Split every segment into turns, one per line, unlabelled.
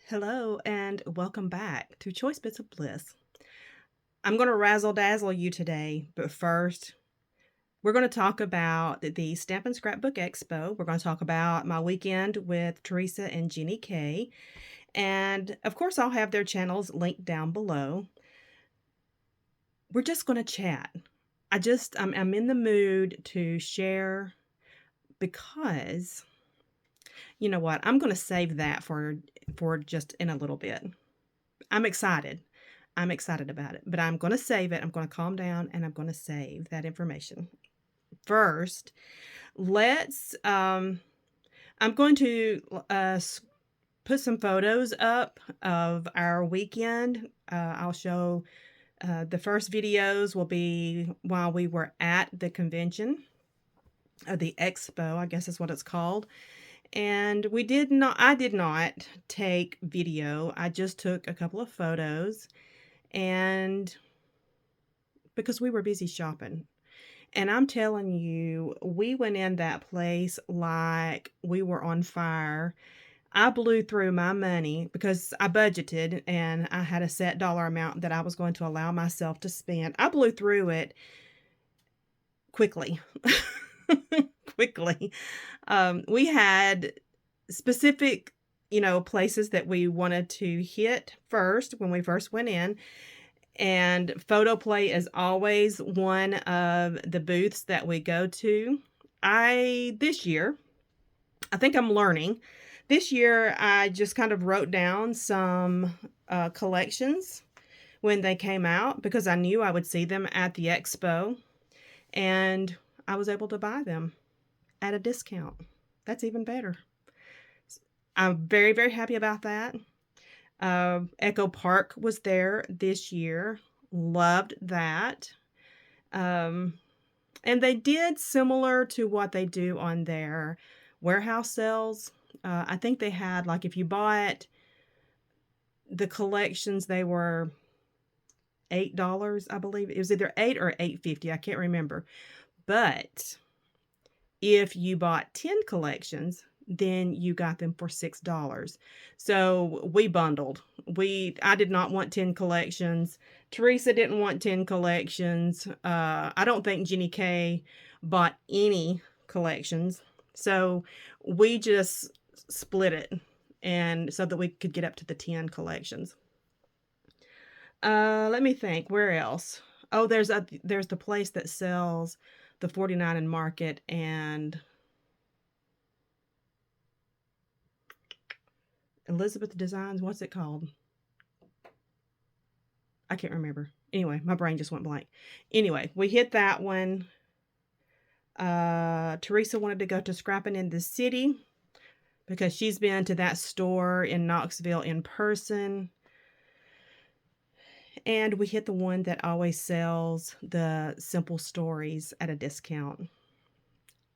Hello and welcome back to Choice Bits of Bliss. I'm going to razzle dazzle you today, but first, we're going to talk about the Stamp and Scrapbook Expo. We're going to talk about my weekend with Teresa and Jenny K. And of course, I'll have their channels linked down below. We're just going to chat. I'm in the mood to share because you know what? I'm going to save that for just in a little bit. I'm excited. I'm excited about it, but I'm going to save it. I'm going to calm down and I'm going to save that information. First, let's I'm going to put some photos up of our weekend. I'll show the first videos will be while we were at the convention, the expo, I guess is what it's called. And I did not take video. I just took a couple of photos and because we were busy shopping. And I'm telling you, we went in that place like we were on fire. I blew through my money because I budgeted and I had a set dollar amount that I was going to allow myself to spend. I blew through it quickly. Quickly. We had specific, places that we wanted to hit first when we first went in. And photo play is always one of the booths that we go to. This year, I think I'm learning. This year, I just kind of wrote down some collections when they came out because I knew I would see them at the expo and I was able to buy them at a discount. That's even better. I'm very, very happy about that. Echo Park was there this year. Loved that. And they did similar to what they do on their warehouse sales. I think they had, like, if you bought the collections, they were $8, I believe. It was either $8 or $8.50. I can't remember. But if you bought 10 collections, then you got them for $6. So we bundled. I did not want 10 collections. Teresa didn't want 10 collections. I don't think Jenny K bought any collections. So we just split it and so that we could get up to the 10 collections. Let me think. Where else? Oh, there's the place that sells the 49 and Market and Elizabeth Designs. What's it called? I can't remember. Anyway, my brain just went blank. Anyway, we hit that one. Teresa wanted to go to Scrapping in the City because she's been to that store in Knoxville in person. And we hit the one that always sells the simple stories at a discount.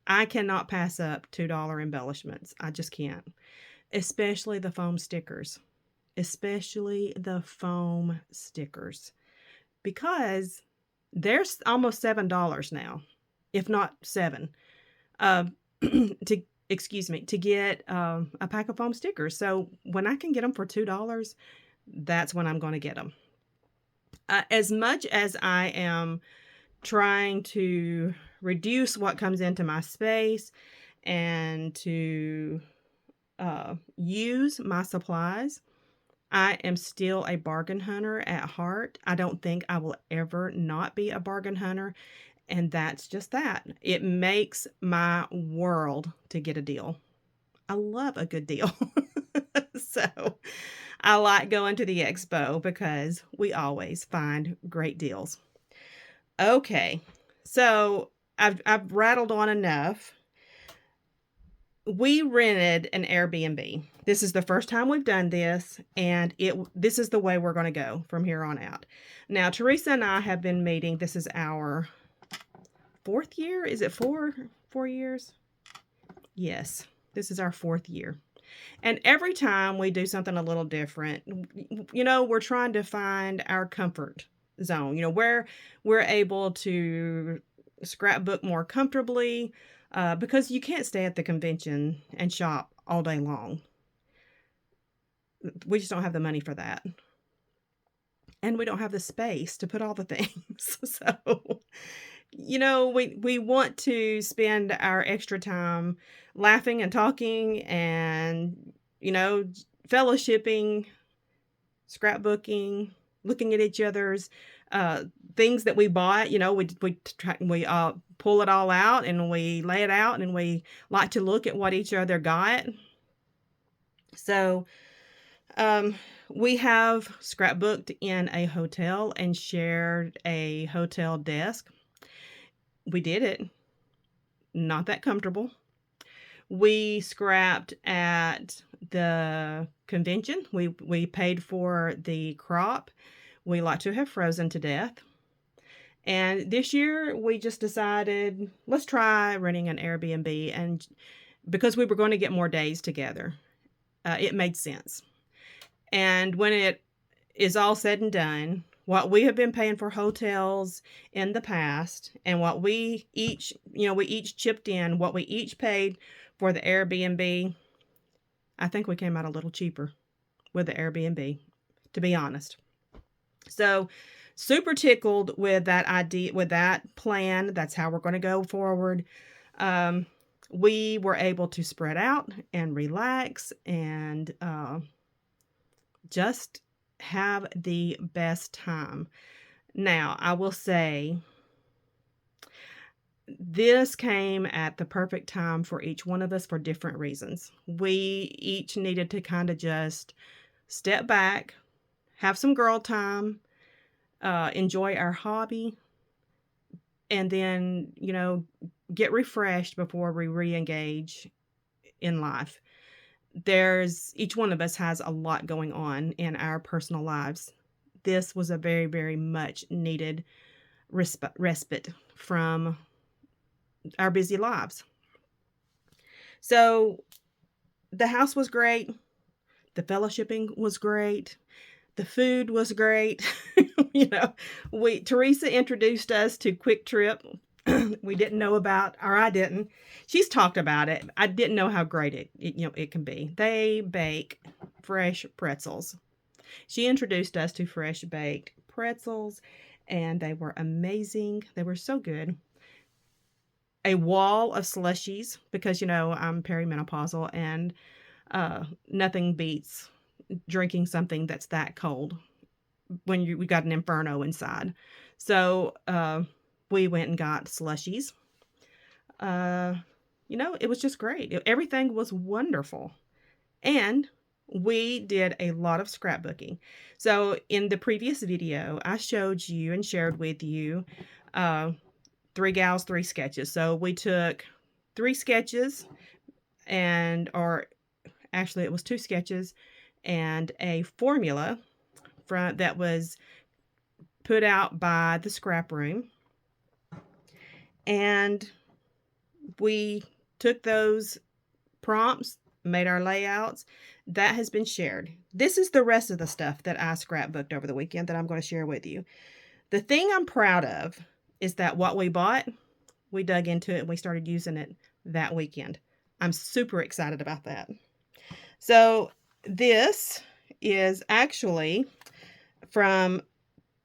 I cannot pass up $2 embellishments. I just can't. Especially the foam stickers. Especially the foam stickers. Because they're almost $7 now, if not 7, to get a pack of foam stickers. So when I can get them for $2, that's when I'm going to get them. As much as I am trying to reduce what comes into my space and to use my supplies, I am still a bargain hunter at heart. I don't think I will ever not be a bargain hunter. And that's just that. It makes my world to get a deal. I love a good deal. So I like going to the expo because we always find great deals. Okay, so I've rattled on enough. We rented an Airbnb. This is the first time we've done this, and this is the way we're going to go from here on out. Now, Teresa and I have been meeting. This is our 4th year. Is it 4 years? Yes, this is our 4th year. And every time we do something a little different, we're trying to find our comfort zone, where we're able to scrapbook more comfortably, because you can't stay at the convention and shop all day long. We just don't have the money for that. And we don't have the space to put all the things. So, we want to spend our extra time laughing and talking and, fellowshipping, scrapbooking, looking at each other's uh, things that we bought. We pull it all out and we lay it out, and we like to look at what each other got. So, we have scrapbooked in a hotel and shared a hotel desk. We did it. Not that comfortable. We scrapped at the convention. We paid for the crop. We like to have frozen to death. And this year we just decided, let's try renting an Airbnb, and because we were going to get more days together, it made sense. And when it is all said and done, what we have been paying for hotels in the past, and what we each chipped in, what we each paid for the Airbnb, I think we came out a little cheaper with the Airbnb, to be honest. So, super tickled with that idea, with that plan. That's how we're going to go forward. We were able to spread out and relax and just have the best time. Now, I will say this came at the perfect time for each one of us for different reasons. We each needed to kind of just step back, have some girl time, enjoy our hobby, and then, get refreshed before we re-engage in life. Each one of us has a lot going on in our personal lives. This was a very, very much needed respite from our busy lives. So the house was great. The fellowshipping was great. The food was great. Teresa introduced us to Quick Trip. We didn't know about, or I didn't. She's talked about it. I didn't know how great it can be. They bake fresh pretzels. She introduced us to fresh baked pretzels, and they were amazing. They were so good. A wall of slushies, because I'm perimenopausal, and nothing beats drinking something that's that cold when we got an inferno inside. So we went and got slushies. It was just great. Everything was wonderful. And we did a lot of scrapbooking. So in the previous video, I showed you and shared with you 3 gals, 3 sketches. So we took 3 sketches or actually it was 2 sketches and a formula that was put out by the scrap room. And we took those prompts, made our layouts. That has been shared. This is the rest of the stuff that I scrapbooked over the weekend that I'm going to share with you. The thing I'm proud of is that what we bought, we dug into it and we started using it that weekend. I'm super excited about that. So this is actually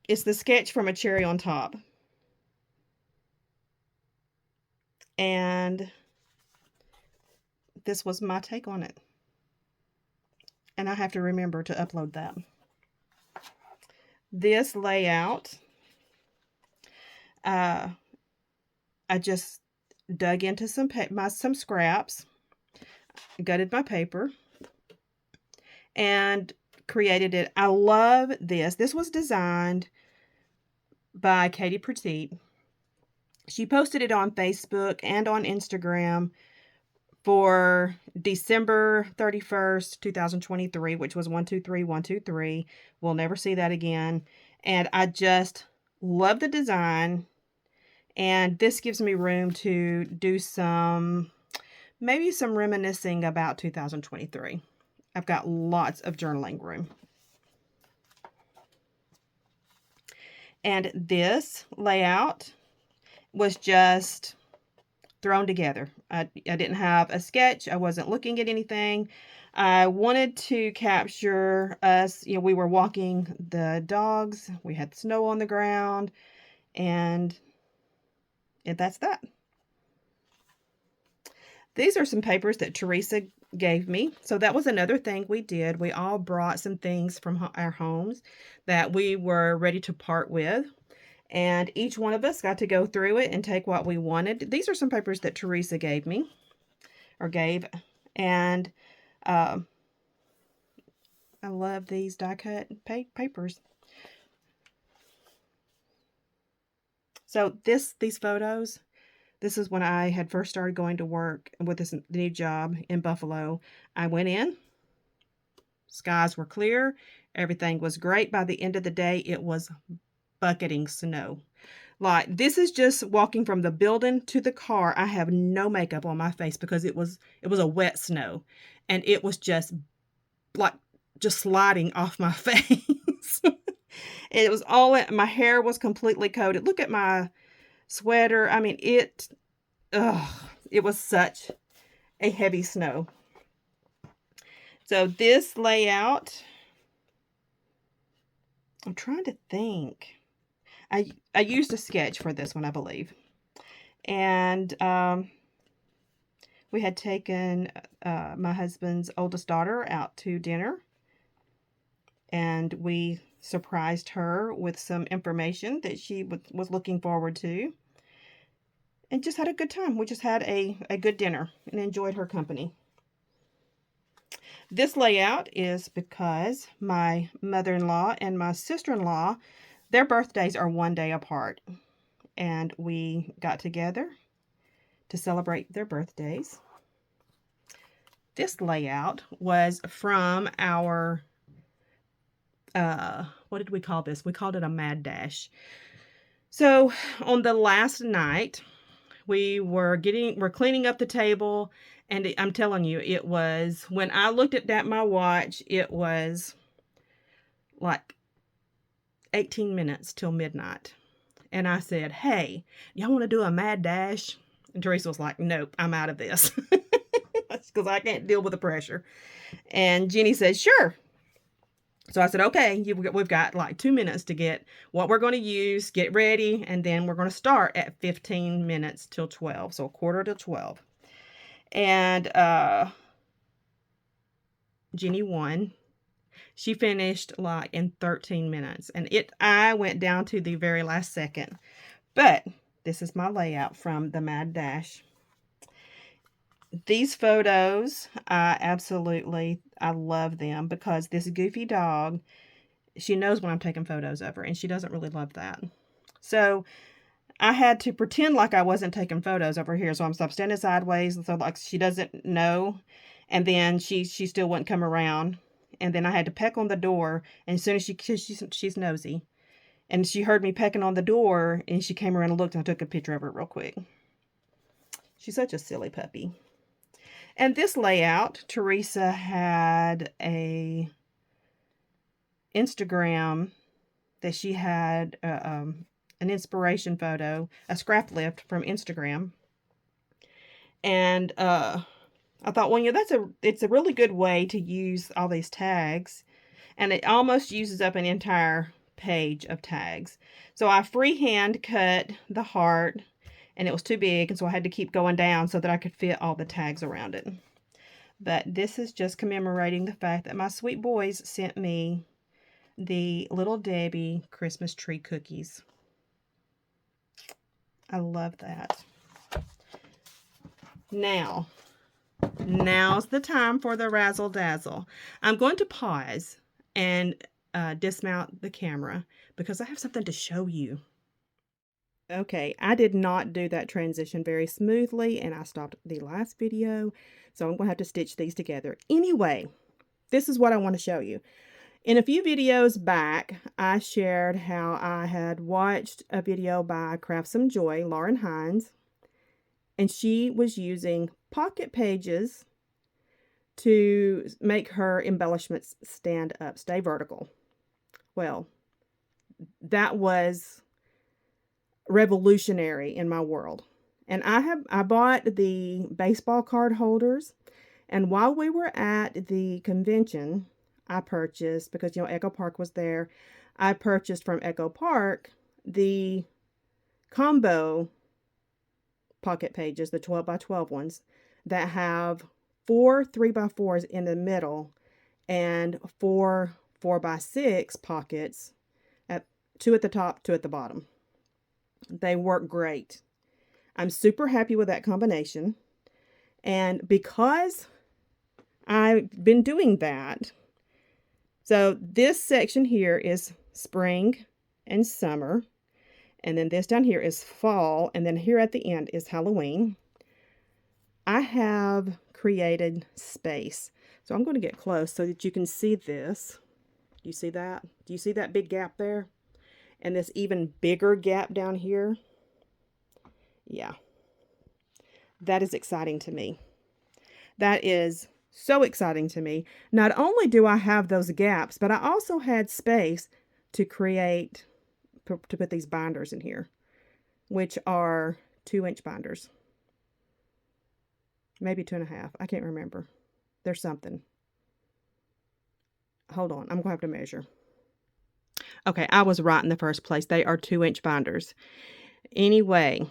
it's the sketch from A Cherry on Top. And this was my take on it. And I have to remember to upload that. This layout, I just dug into some scraps, gutted my paper, and created it. I love this. This was designed by Katie Petit. She posted it on Facebook and on Instagram for December 31st, 2023, which was 123-123. We'll never see that again. And I just love the design. And this gives me room to do maybe some reminiscing about 2023. I've got lots of journaling room. And this layout was just thrown together. I didn't have a sketch. I wasn't looking at anything. I wanted to capture us. We were walking the dogs. We had snow on the ground, and that's that. These are some papers that Teresa gave me. So that was another thing we did. We all brought some things from our homes that we were ready to part with. And each one of us got to go through it and take what we wanted. These are some papers that Teresa gave me, or gave. And I love these die-cut papers. So these photos, this is when I had first started going to work with this new job in Buffalo. I went in, skies were clear, everything was great. By the end of the day, it was bucketing snow. Like, this is just walking from the building to the car. I have no makeup on my face because it was a wet snow, and it was just like just sliding off my face. It was all, my hair was completely coated. Look at my sweater. I mean, it was such a heavy snow. So this layout, I'm trying to think. I used a sketch for this one, I believe. And we had taken my husband's oldest daughter out to dinner. And we surprised her with some information that she was looking forward to. And just had a good time. We just had a good dinner and enjoyed her company. This layout is because my mother-in-law and my sister-in-law, their birthdays are one day apart. And we got together to celebrate their birthdays. This layout was from our, what did we call this? We called it a mad dash. So on the last night, we're cleaning up the table, and I'm telling you, it was, when I looked at my watch, it was like 18 minutes till midnight. And I said, hey, y'all want to do a mad dash? And Teresa was like, nope, I'm out of this. Because I can't deal with the pressure. And Jenny said, sure. So I said, okay, we've got like 2 minutes to get what we're going to use, get ready, and then we're going to start at 15 minutes till 12, so 11:45. And Jenny won. She finished like in 13 minutes, and I went down to the very last second. But this is my layout from the Mad Dash. These photos, I love them because this goofy dog, she knows when I'm taking photos of her, and she doesn't really love that. So I had to pretend like I wasn't taking photos over here. So I'm standing sideways, and so like she doesn't know. And then she still wouldn't come around. And then I had to peck on the door. And as soon as she's nosy, and she heard me pecking on the door, and she came around and looked, and I took a picture of her real quick. She's such a silly puppy. And this layout, Teresa had a Instagram that she had an inspiration photo, a scrap lift from Instagram. And I thought, well, it's a really good way to use all these tags, and it almost uses up an entire page of tags. So I freehand cut the heart, and it was too big, and so I had to keep going down so that I could fit all the tags around it. But this is just commemorating the fact that my sweet boys sent me the Little Debbie Christmas tree cookies. I love that. Now's the time for the Razzle Dazzle. I'm going to pause and dismount the camera because I have something to show you. Okay, I did not do that transition very smoothly, and I stopped the last video, so I'm going to have to stitch these together. Anyway, this is what I want to show you. In a few videos back, I shared how I had watched a video by Craft Some Joy, Lauren Hines, and she was using pocket pages to make her embellishments stand up, stay vertical. Well, that was revolutionary in my world. And I bought the baseball card holders. And while we were at the convention, I purchased, because, Echo Park was there, I purchased from Echo Park the combo pocket pages, the 12 by 12 ones, that have 4 3x4s in the middle and 4 4x6 pockets, at 2 at the top, 2 at the bottom. They work great. I'm super happy with that combination. And because I've been doing that, so this section here is spring and summer. And then this down here is fall. And then here at the end is Halloween. I have created space. So I'm going to get close so that you can see this. Do you see that? Do you see that big gap there? And this even bigger gap down here? Yeah. That is exciting to me. That is so exciting to me. Not only do I have those gaps, but I also had space to put these binders in here, which are 2-inch binders. Maybe 2.5. I can't remember. There's something. Hold on. I'm going to have to measure. Okay, I was right in the first place. They are 2-inch binders. Anyway,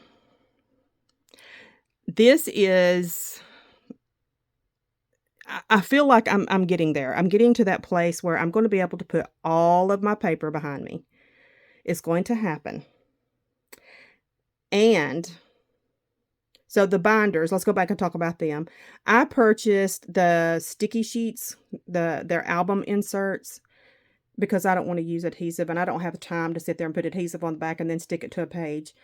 this is... I feel like I'm getting there. I'm getting to that place where I'm going to be able to put all of my paper behind me. It's going to happen. And so the binders, let's go back and talk about them. I purchased the sticky sheets, their album inserts, because I don't want to use adhesive and I don't have time to sit there and put adhesive on the back and then stick it to a page.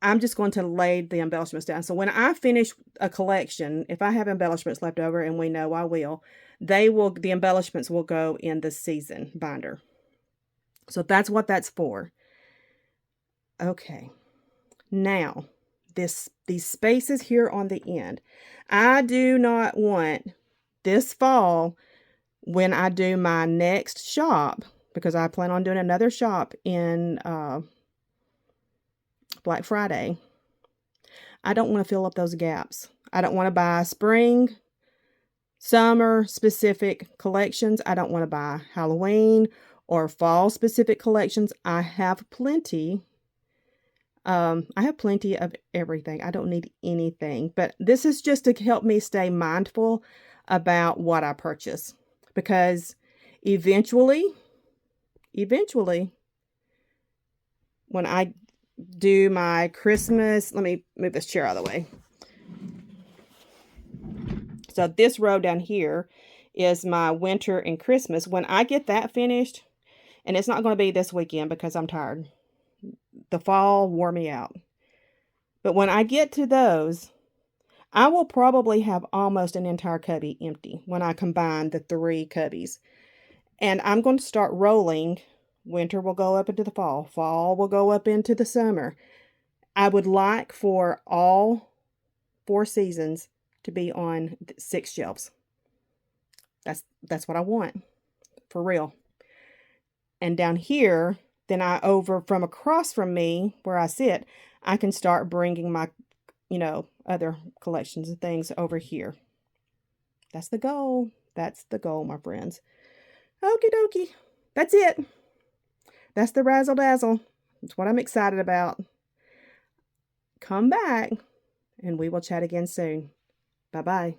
I'm just going to lay the embellishments down. So when I finish a collection, if I have embellishments left over, and we know I will, the embellishments will go in the season binder. So that's what that's for. Okay. Now, these spaces here on the end, I do not want this fall, when I do my next shop, because I plan on doing another shop in Black Friday, I don't want to fill up those gaps. I don't want to buy spring, summer specific collections. I don't want to buy Halloween or fall specific collections. I have plenty. I have plenty of everything. I don't need anything. But this is just to help me stay mindful about what I purchase. Because eventually, when I do my Christmas, let me move this chair out of the way. So this row down here is my winter and Christmas. When I get that finished, and it's not going to be this weekend because I'm tired. The fall wore me out. But when I get to those, I will probably have almost an entire cubby empty when I combine the 3 cubbies. And I'm going to start rolling. Winter will go up into the fall. Fall will go up into the summer. I would like for all 4 seasons to be on 6 shelves. That's what I want. For real. And down here, then from across from me, where I sit, I can start bringing my, other collections and things over here. That's the goal. That's the goal, my friends. Okie dokie. That's it. That's the Razzle Dazzle. That's what I'm excited about. Come back and we will chat again soon. Bye-bye.